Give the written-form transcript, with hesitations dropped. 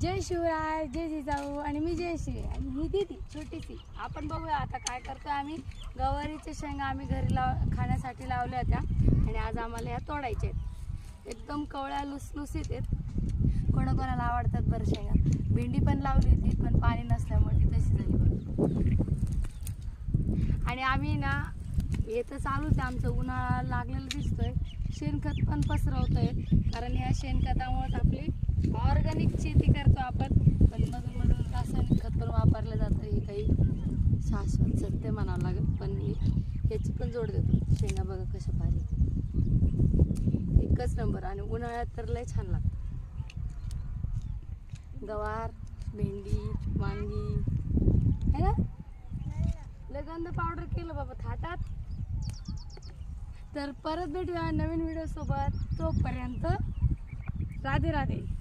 जय शिवराय, जय जिजाऊ आणि मी जयश्री आणि ही दीदी छोटीशी. आपण बघूया आता काय करतोय आम्ही. गवारीच्या शेंगा आम्ही घरी खाण्यासाठी लावल्या होत्या आणि आज आम्हाला ह्या तोडायच्या आहेत. एकदम कवळ्या लुसलुसीत आहेत. कोणाकोणाला आवडतात बरं शेंगा. भेंडी पण लावली होती पण पाणी नसल्यामुळे ती तशी झाली बघ. आणि आम्ही ना हे तर चालूच आहे आमचं. उन्हाळा लागलेला दिसतोय. शेणखत पण पसरवतोय कारण या शेणखतामुळे आपली ऑर्गॅनिक शेती करतो आपण. पण मधून मधून रासायनिक खत पण वापरलं जातं. हे काही शाश्वत सत्य म्हणावं लागेल पण ह्याची पण जोड देतो. शेंगा बघा कशा भारी एकच नंबर. आणि उन्हाळ्यात तर लय छान लागतं. गवार, भेंडी, वांगी है ना. लगंद पावडर केलं बाबा थाटात. तर परत भेटूया नवीन व्हिडिओ सोबत. तोपर्यंत राधे राधे.